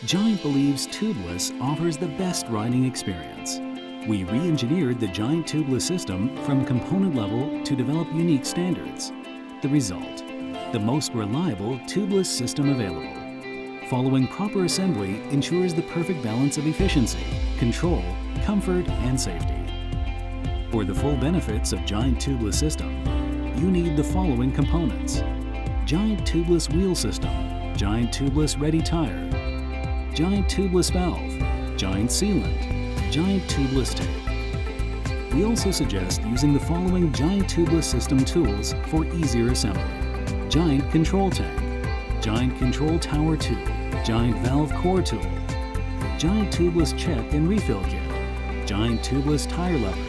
Giant believes Tubeless offers the best riding experience. We re-engineered the Giant Tubeless system from component level to develop unique standards. The result: the most reliable tubeless system available. Following proper assembly ensures the perfect balance of efficiency, control, comfort, and safety. For the full benefits of Giant Tubeless system, you need the following components: Giant Tubeless wheel system, Giant Tubeless ready tire, Giant Tubeless valve, Giant sealant, Giant Tubeless tape. We also suggest using the following Giant Tubeless system tools for easier assembly: Giant control tank, Giant control tower tube, Giant valve core tool, Giant Tubeless check and refill kit, Giant Tubeless tire lever.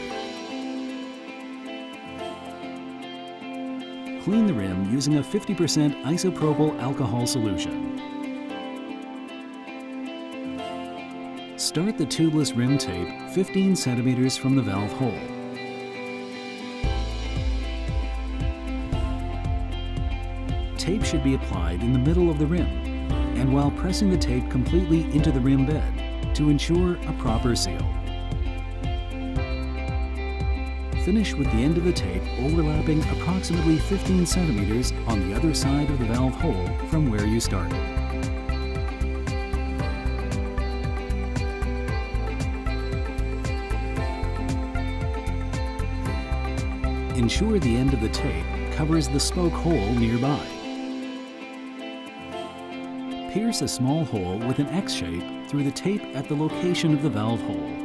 Clean the rim using a 50% isopropyl alcohol solution. Start the tubeless rim tape 15 centimeters from the valve hole. Tape should be applied in the middle of the rim and while pressing the tape completely into the rim bed to ensure a proper seal. Finish with the end of the tape overlapping approximately 15 centimeters on the other side of the valve hole from where you started. Ensure the end of the tape covers the spoke hole nearby. Pierce a small hole with an X shape through the tape at the location of the valve hole.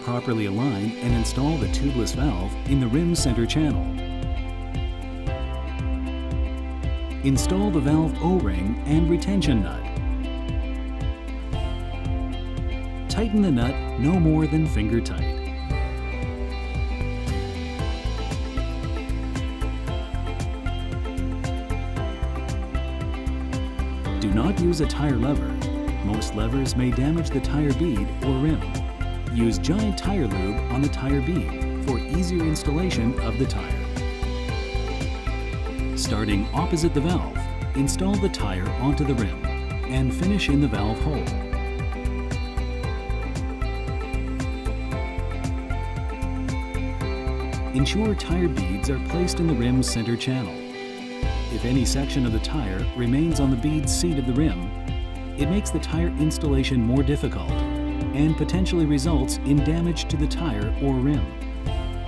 Properly align and install the tubeless valve in the rim center channel. Install the valve O-ring and retention nut. Tighten the nut no more than finger tight. Do not use a tire lever. Most levers may damage the tire bead or rim. Use Giant tire lube on the tire bead for easier installation of the tire. Starting opposite the valve, install the tire onto the rim and finish in the valve hole. Ensure tire beads are placed in the rim's center channel. If any section of the tire remains on the bead seat of the rim, it makes the tire installation more difficult and potentially results in damage to the tire or rim.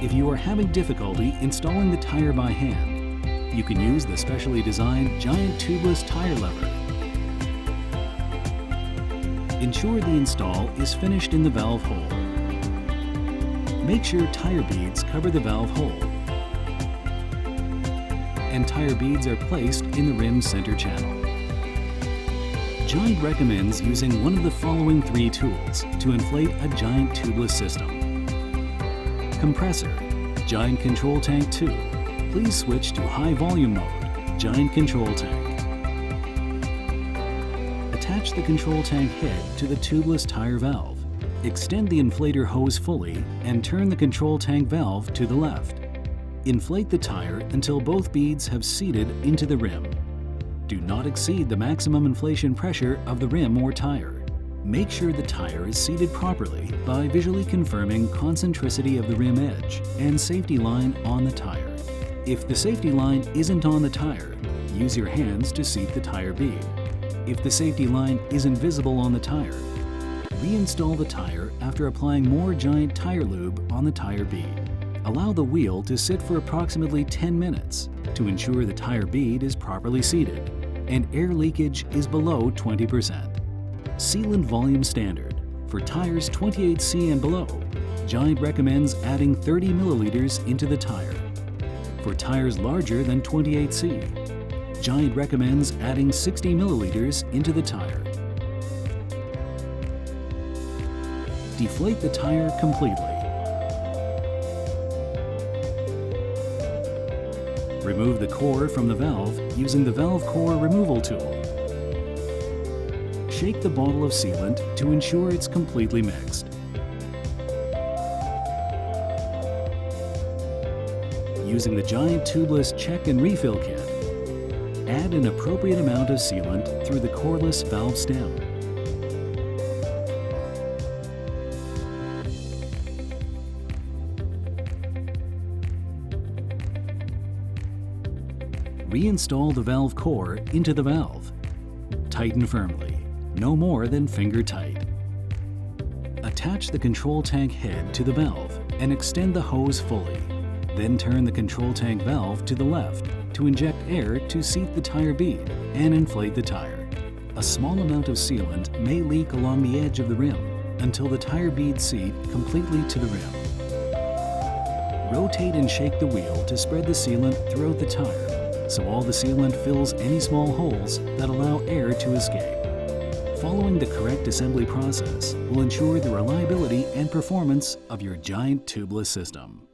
If you are having difficulty installing the tire by hand, you can use the specially designed Giant Tubeless tire lever. Ensure the install is finished in the valve hole. Make sure tire beads cover the valve hole and tire beads are placed in the rim center channel. Giant recommends using one of the following 3 tools to inflate a Giant tubeless system. Compressor, Giant control tank 2. Please switch to high volume mode, Giant control tank. Attach the control tank head to the tubeless tire valve. Extend the inflator hose fully and turn the control tank valve to the left. Inflate the tire until both beads have seated into the rim. Do not exceed the maximum inflation pressure of the rim or tire. Make sure the tire is seated properly by visually confirming concentricity of the rim edge and safety line on the tire. If the safety line isn't on the tire, use your hands to seat the tire bead. If the safety line isn't visible on the tire, reinstall the tire after applying more Giant tire lube on the tire bead. Allow the wheel to sit for approximately 10 minutes to ensure the tire bead is properly seated and air leakage is below 20%. Sealant volume standard. For tires 28C and below, Giant recommends adding 30 milliliters into the tire. For tires larger than 28C, Giant recommends adding 60 milliliters into the tire. Deflate the tire completely. Remove the core from the valve using the valve core removal tool. Shake the bottle of sealant to ensure it's completely mixed. Using the GIANT Tubeless check and refill kit, add an appropriate amount of sealant through the coreless valve stem. Reinstall the valve core into the valve. Tighten firmly, no more than finger tight. Attach the control tank head to the valve and extend the hose fully. Then turn the control tank valve to the left to inject air to seat the tire bead and inflate the tire. A small amount of sealant may leak along the edge of the rim until the tire bead seat completely to the rim. Rotate and shake the wheel to spread the sealant throughout the tire, so all the sealant fills any small holes that allow air to escape. Following the correct assembly process will ensure the reliability and performance of your GIANT tubeless system.